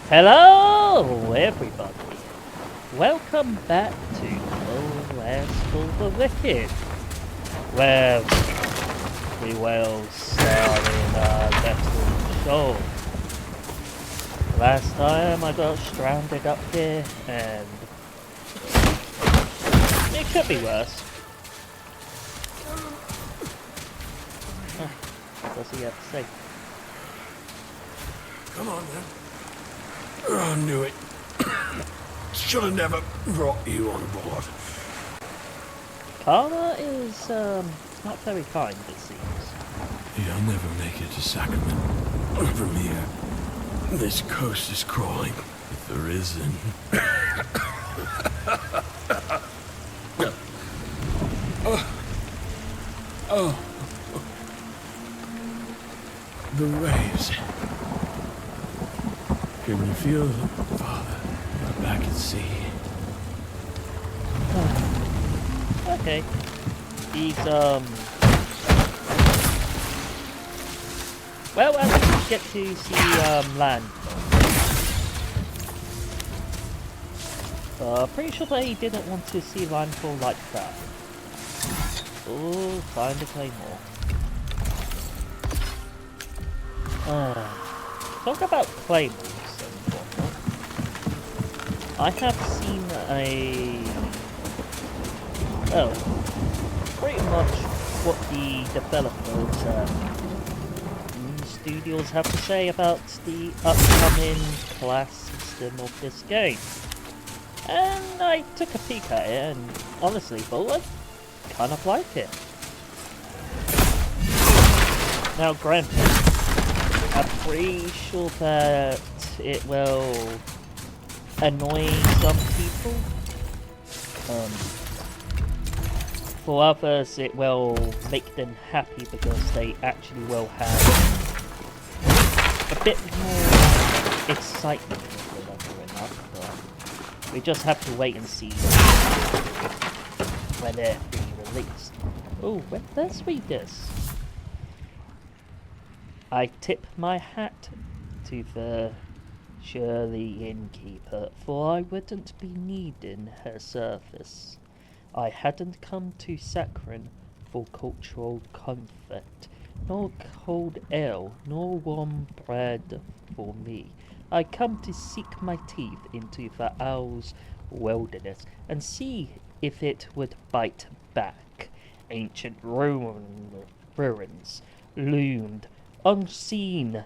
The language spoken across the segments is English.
Hello, everybody. Welcome back to No Rest for the Wicked, where we will star in our little show. Last time I got stranded up here, and it could be worse. What does he have to say? Come on, then. Oh, I knew it. Should have never brought you on board. Karma is, not very kind, it seems. You'll never make it to Sacrament. From here, this coast is crawling with the risen. Oh. The waves. Can you feel them, Father? We're back at sea. Okay. These, well, at least we get to see, land. Pretty sure they didn't want to see landfall like that. Oh, find a claymore. Talk about claymores and whatnot. I have seen pretty much what the developers studios have to say about the upcoming class system of this game. And I took a peek at it and honestly thought I kind of like it. Now granted, I'm pretty sure that it will annoy some people. For others, it will make them happy because they actually will have a bit more excitement with enough. But we just have to wait and see when it be released. Oh, let's read this. I tip my hat to the Shirley innkeeper, for I wouldn't be needing her service. I hadn't come to Saccharin for cultural comfort, nor cold ale, nor warm bread for me. I come to sink my teeth into the owl's wilderness and see if it would bite back. Ancient ruins loomed, unseen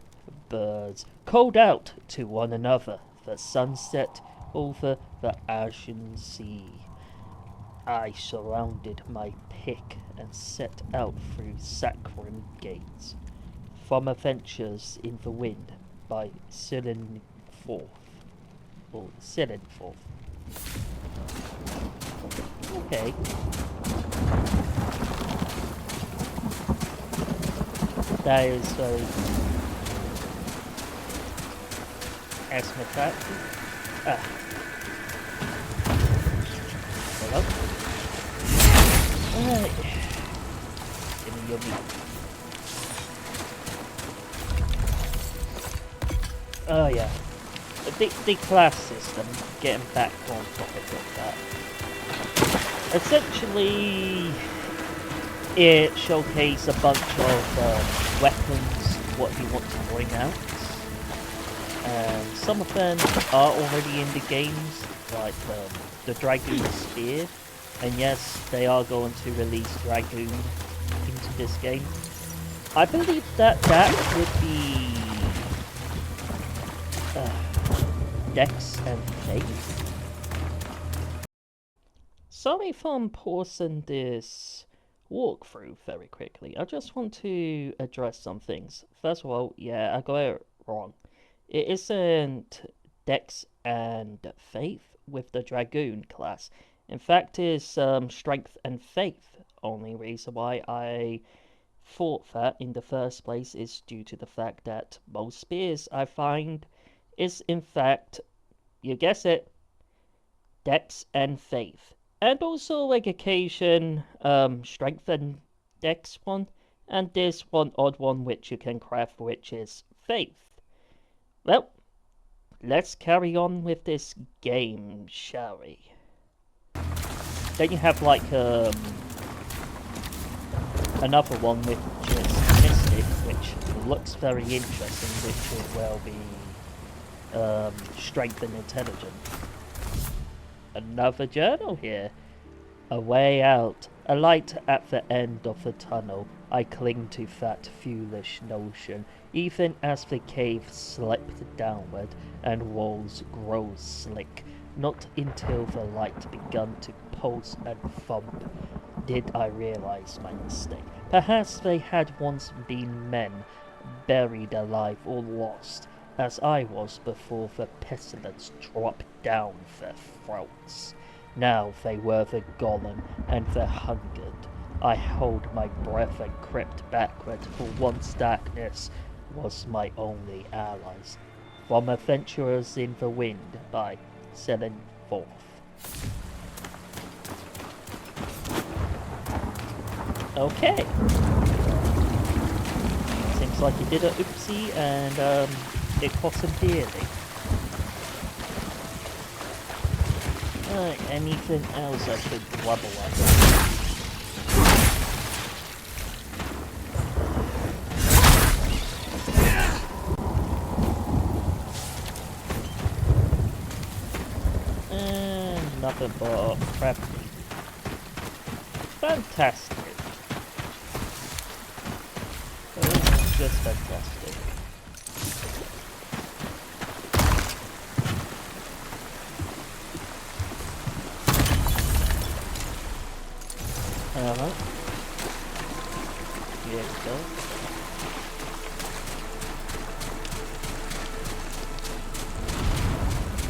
birds called out to one another. The sunset over the Ashen Sea. I surrounded my pick and set out through Saccharin gates. From Adventures in the Wind by Silenforth. Or Silenforth. Okay. That is very asthmatic. Hello? Alright. Give me your meat. Oh yeah. The class system, getting back on topic of that. Essentially, it showcased a bunch of weapons, what you want to bring out. And some of them are already in the games, like the Dragoon Spear. And yes, they are going to release Dragoon into this game. I believe that would be Dex and Faith. Sorry for pausing this walkthrough very quickly. I just want to address some things. First of all, yeah, I got it wrong. It isn't Dex and Faith with the Dragoon class. In fact, it's Strength and Faith. Only reason why I thought that in the first place is due to the fact that most spears I find is in fact, you guess it, Dex and Faith. And also like occasion Strength and Dex one, and there's one odd one which you can craft which is Faith. Well, let's carry on with this game, shall we? Then you have like another one which is Mystic, which looks very interesting, which will be Strength and Intelligence. Another journal here. A way out. A light at the end of the tunnel. I cling to that foolish notion, even as the cave slipped downward and walls grow slick. Not until the light began to pulse and thump did I realize my mistake. Perhaps they had once been men, buried alive or lost, as I was before the pestilence dropped down their throats. Now they were the golem, and they hungered. I held my breath and crept backward, for once darkness was my only allies. From Adventurers in the Wind by Selling Forth. Okay. Seems like he did a oopsie and it cost him dearly. Alright, anything else I should rubble at? Nothing but crafting. Fantastic. Just fantastic. Here we go.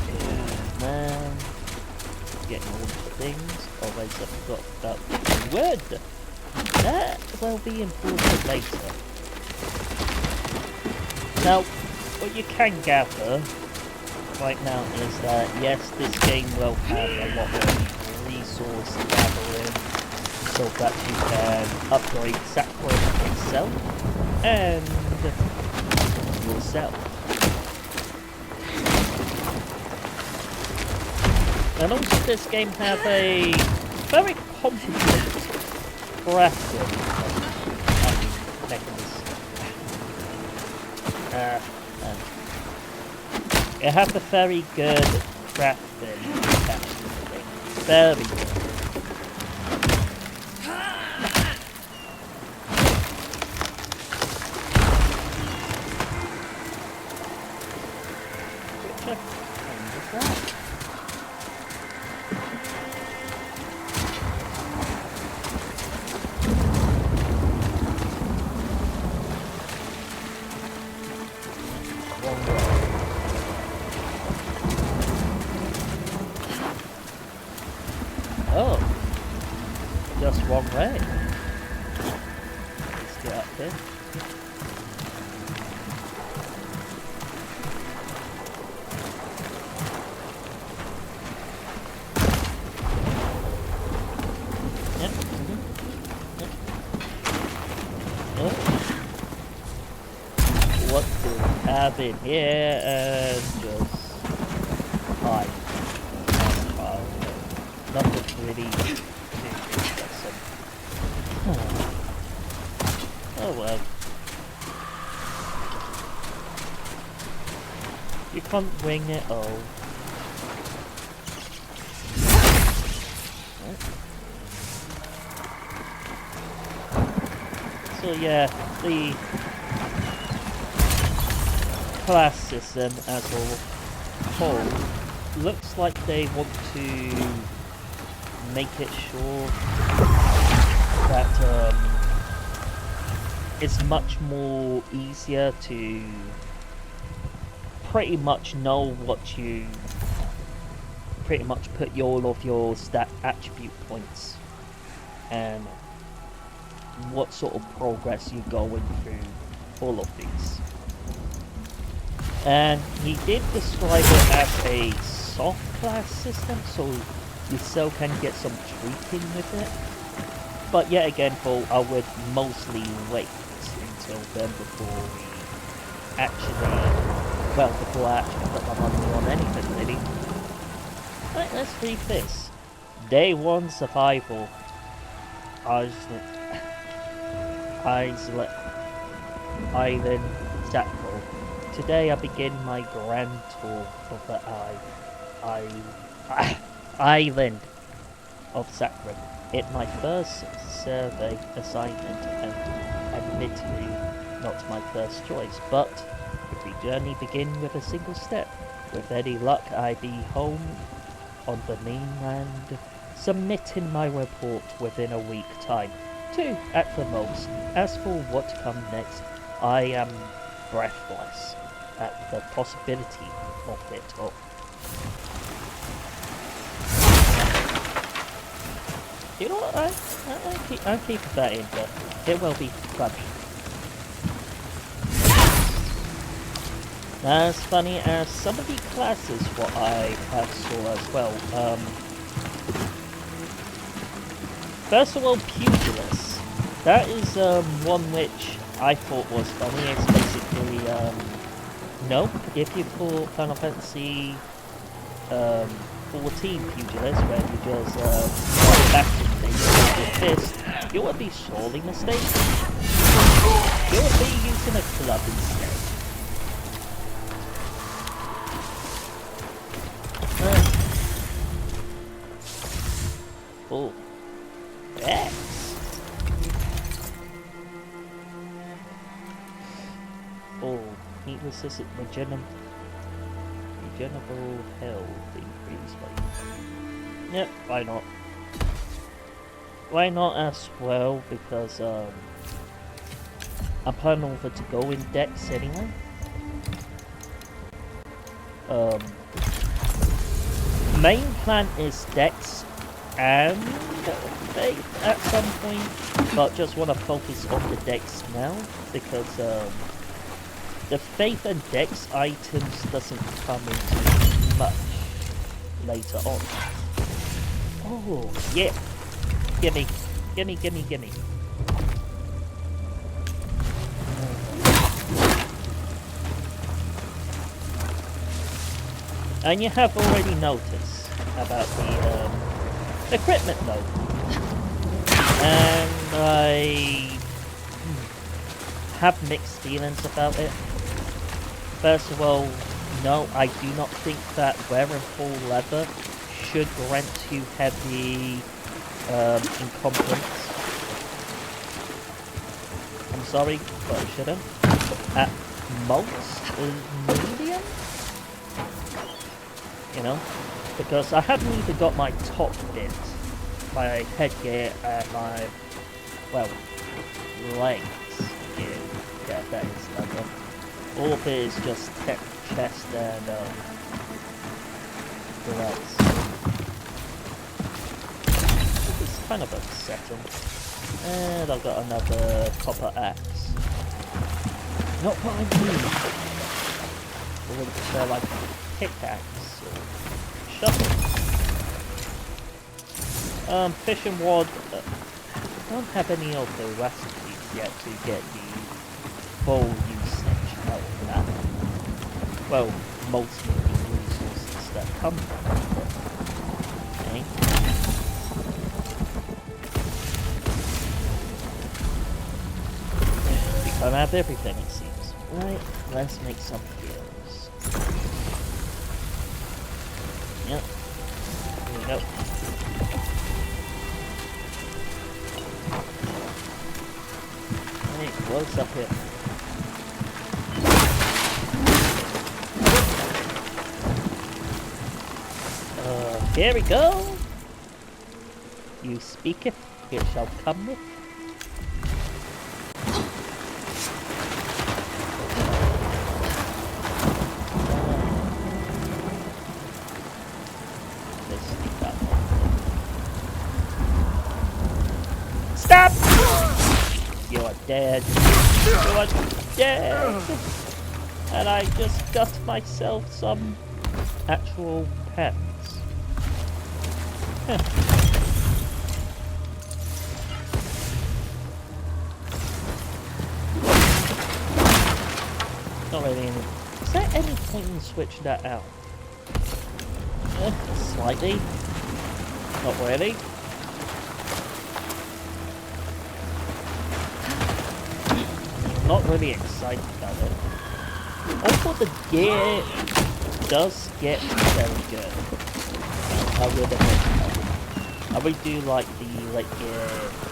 And then getting all the things. Always I forgot about the word. That will be important later. Now, what you can gather right now is that yes, this game will have a lot of resource gathering so that you can upgrade Shipwreck itself and yourself. And also this game has a very competent crafting mechanism. It has a very good crafting actually. Very good. Oh, just one way. Let's get up there. Yep. Yep. Oh. What do we have in here? And just hide. Nothing really too interesting. Oh well. You can't wing it all. So yeah, the class system as a whole looks like they want to make it sure that it's much more easier to pretty much know what you pretty much put all of your stat attribute points and what sort of progress you're going through all of these. And he did describe it as a soft class system, so you still can get some tweaking with it. But yet again, I would mostly wait until then before we actually Well, before I actually put my money on anything, really. Right, let's read this. Day 1 survival. Islet Island Sackville. Today I begin my grand tour of the island of Sackville. It's my first survey assignment and admittedly not my first choice, but every journey begins with a single step. With any luck I be home on the mainland, submitting my report within a week time. 2 at the most. As for what comes next, I am breathless at the possibility of it all. You know what, I'll keep that in there. It will be funny. As funny as some of the classes what I have saw as well. First of all, Pugilist. That is one which I thought was funny. It's basically, if you pull Final Fantasy 14 Pugilist, where you just go back to things with your fist, you would be sorely mistaken. You would be using a club instead. Oh. X. Oh, heat resistant regenerable health increase by. Yep, why not? Why not as well? Because I'm planning over to go in Dex anyway. Main plan is Dex and Faith at some point, but just want to focus on the Dex now because the Faith and Dex items doesn't come into much later on. Oh yeah, gimme. And you have already noticed about the equipment though. And I have mixed feelings about it. First of all, no, I do not think that wearing full leather should grant you heavy incompetence. I'm sorry, but it shouldn't. At most, medium? You know, because I haven't even got my top bit, my headgear and my, well, legs gear. Yeah, that is leather. All of it is just chest and gloves. It's kind of upsetting. And I've got another copper axe. Not what I need. Or would it feel like pickaxe or shovel? Fishing rod. I don't have any of the recipes yet to get the full usage out of that. Well, most of the resources that come from it. Okay. We can't have everything, it seems. Right, let's make some heals. Yep. Here we go. Right, what's up here? Here we go! You speaketh, it shall come with. Stop! You are dead. You are dead! And I just got myself some actual pets. Huh. Not really there any point in switching that out? Slightly. Not really. Not really excited about it. Also, the gear does get very good. I would admit. I really do like the gear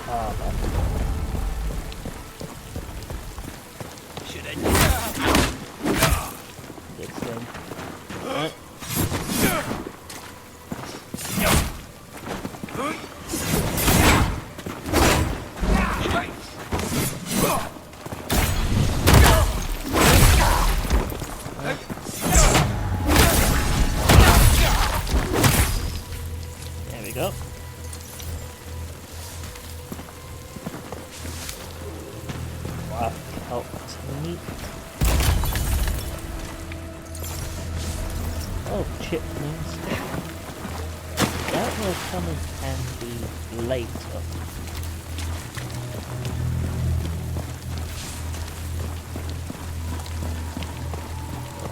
armor. Good thing. There we go. Wow, helped me. Oh, chipmunks. That will come in handy later.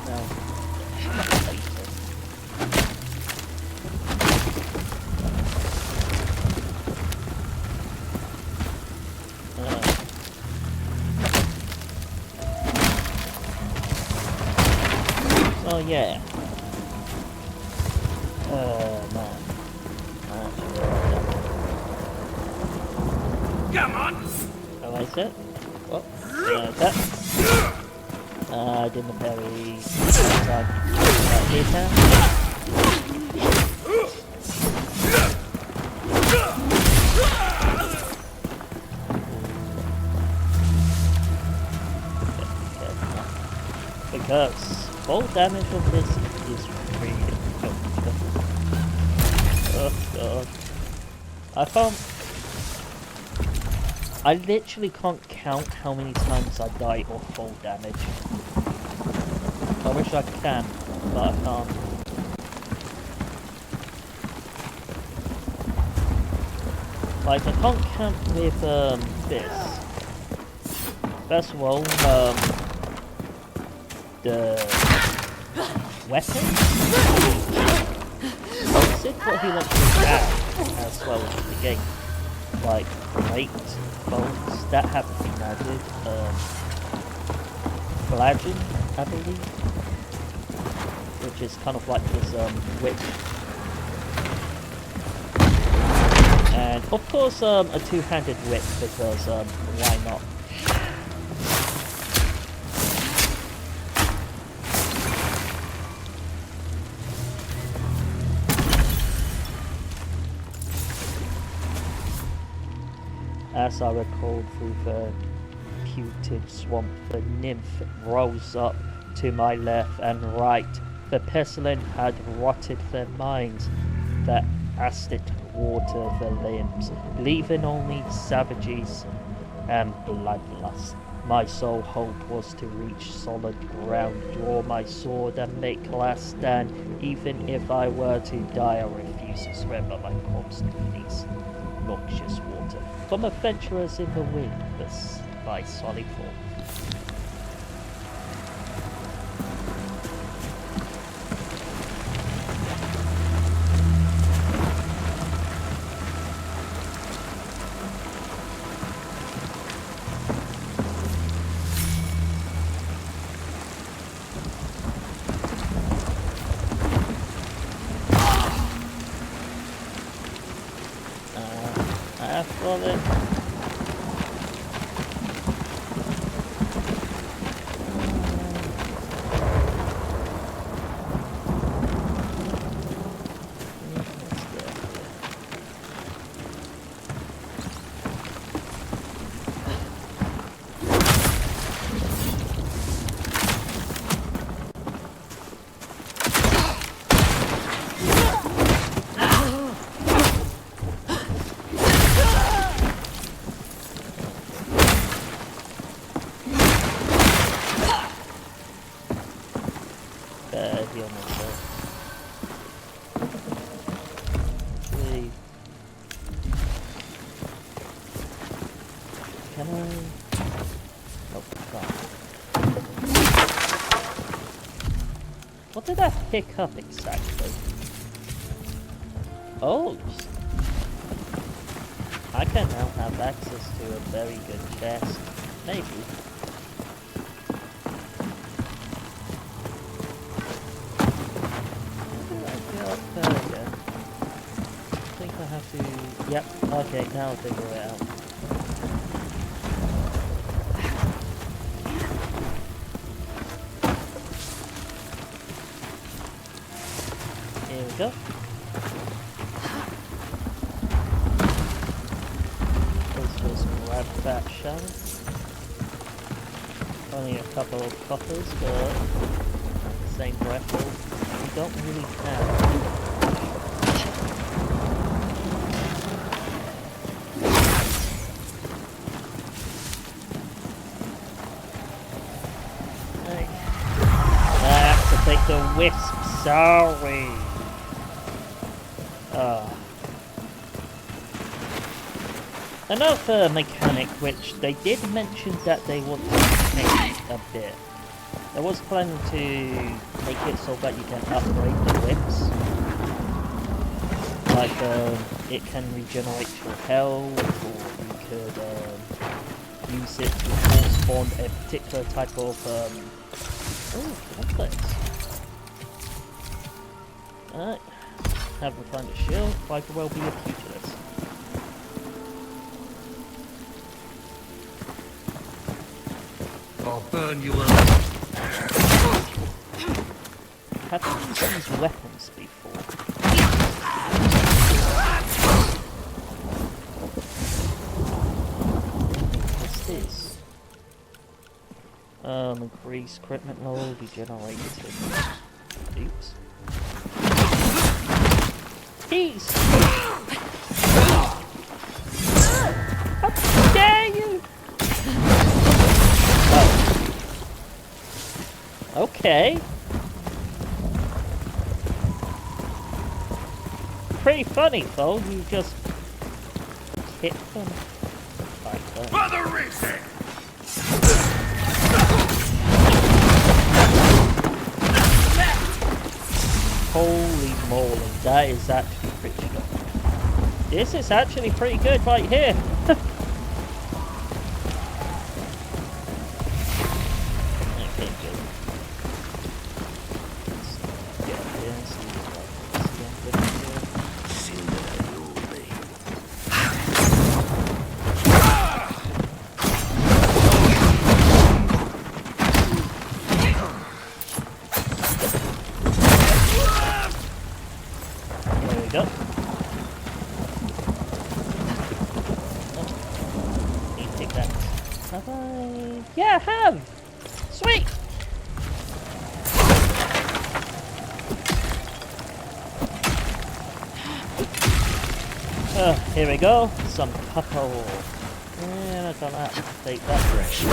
Now, later. Oh yeah. Man. Come on! Oh, I said. Oh, that. I didn't very time. Here now. Because full damage of this is really good. Oh god. I literally can't count how many times I die off full damage. I wish I can, but I can't. Like, I can't count with this. First of all, the weapon? I'll see what he wants to add as well as the game. Like, great bolts that haven't been added. Bludgeon, I believe. Which is kind of like this whip. And of course a two-handed whip because why not? As I recalled through the putrid swamp, the nymph rose up to my left and right. The pestilence had rotted their minds, the acid water their limbs, leaving only savages and bloodlust. My sole hope was to reach solid ground, draw my sword and make last stand. Even if I were to die, I refuse to surrender my corpse to these noxious water. From adventurers in the wind, by solid form. It. Heal myself. Wait. Can I? Oh, God. pick up exactly? Oh, I can now have access to a very good chest. Maybe. There we go. I think I have to... Yep, okay, now I'll figure it out. Here we go. Let's just grab that shell. Only a couple of coppers, but same breath, we don't really have. Take the wisp, sorry. Another mechanic which they did mention that they want to change a bit. There was planning to make it so that you can upgrade the whips. Like it can regenerate your health, or you could use it to force spawn a particular type of complex. Alright, haven't found a shield, might as well be a pugilist. I'll burn you alive. Have you used these weapons before? What's this? Increase equipment level, regenerated. Oops. Peace! How dare you! Oh. Okay. Pretty funny though, you just hit them like that. Mother racing! Holy moly, that is actually pretty good. This is actually pretty good right here. Okay, good. Let's get up here and see what there we go. Oh, need to take that. Have I? Yeah, I have! Sweet! Here we go. Some copper ore. And I don't have to take that direction.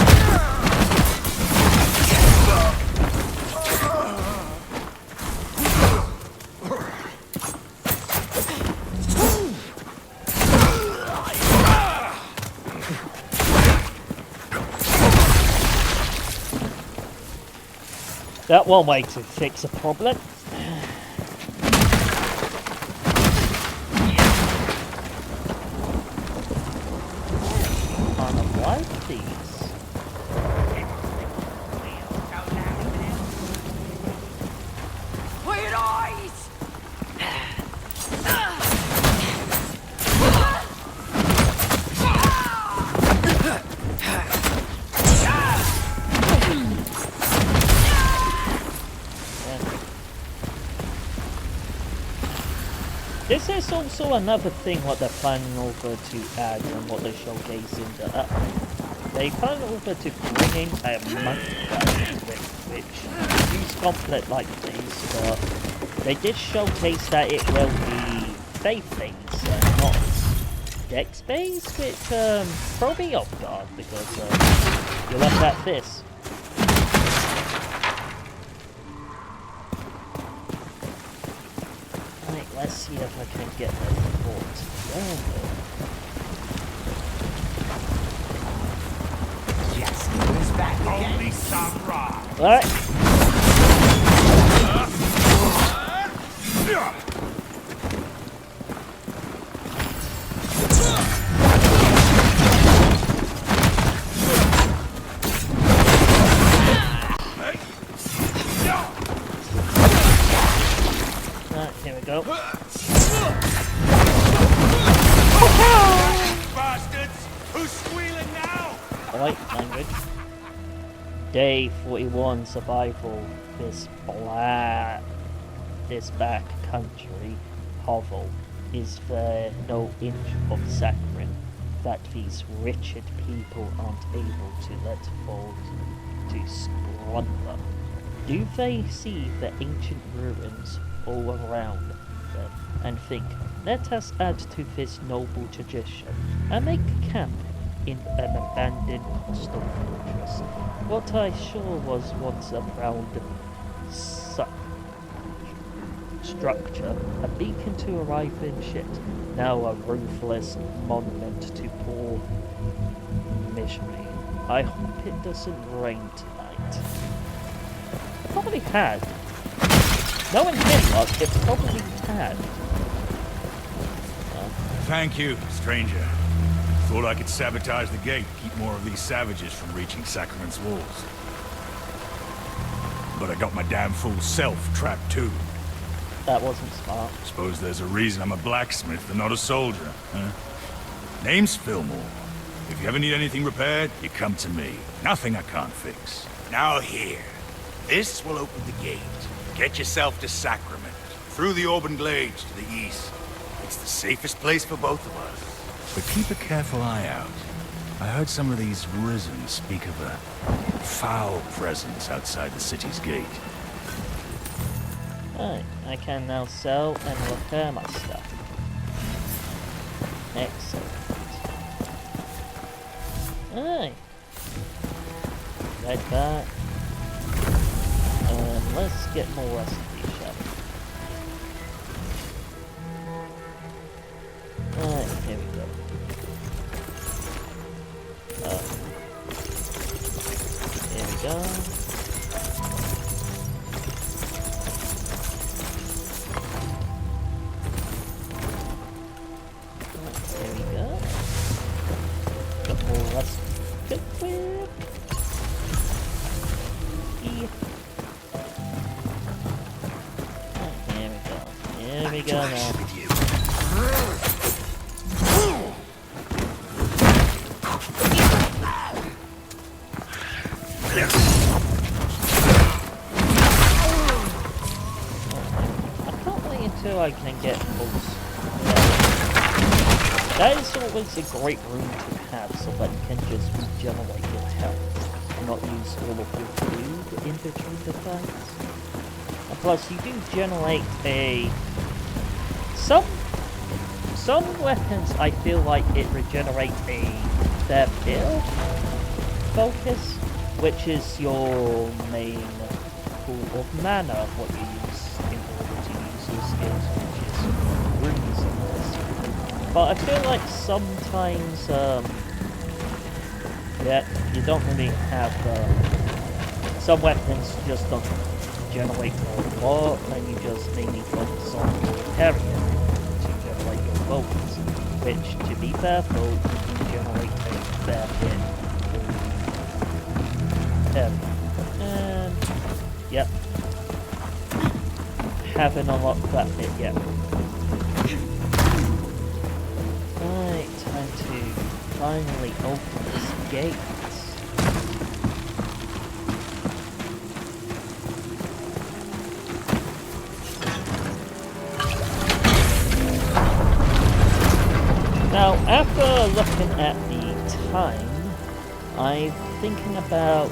That one way to fix a problem. Can't avoid these. Weird eyes! This is also another thing what they're planning over to add and what they showcase in the update. They plan over to bring in a multiplayer which use conflict like these, but they did showcase that it will be faith-based and not dex-based, which throw me off guard because you left that this. Let's see if I can get the fort. Yes, who's back again? Only samurai. Alright. go. Bastards! Who's squealing now? Alright, language. Day 41 survival. This backcountry hovel. Is there no inch of saccharin that these wretched people aren't able to let fall to squander? Do they see the ancient ruins all around them and think, let us add to this noble tradition and make camp in an abandoned coastal fortress? What I sure was once a proud structure, a beacon to arrive in shit, now a ruthless monument to poor misery. I hope it doesn't rain tonight. Probably had. Knowing him was, it probably had. Thank you, stranger. Thought I could sabotage the gate, keep more of these savages from reaching Sacrament's walls. But I got my damn fool self trapped too. That wasn't smart. Suppose there's a reason I'm a blacksmith and not a soldier, huh? Name's Fillmore. If you ever need anything repaired, you come to me. Nothing I can't fix. Now here. This will open the gate. Get yourself to Sacrament. Through the Auburn Glades to the east. It's the safest place for both of us. But keep a careful eye out. I heard some of these Risen speak of a foul presence outside the city's gate. Right, I can now sell and repair my stuff. Excellent. Alright. Like that. Let's get more recipes, shall we? Alright, here we go. Here we go. There we go. Got more rust. Good whip. Here we go. Here we go now. I can't wait until I can get those. That is always a great room to have so that you can just regenerate your health and not use all of your food in between the fights. And plus you do generate some weapons I feel like it regenerates their build focus, which is your main pool of mana, what you use in order to use your skills, which is runes and this. But I feel like sometimes, you don't really have, some weapons just don't generate more, and you just mainly focus on your area to generate your bonus, which, to be faithful, you can generate a fair bit for area. And, yep, haven't unlocked that bit yet. Right, time to finally open this gate. Now, after looking at the time, I'm thinking about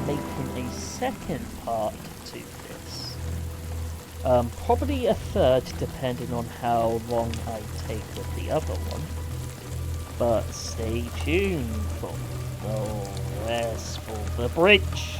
making a second part to this. Probably a third, depending on how long I take with the other one. But stay tuned for the rest for the bridge.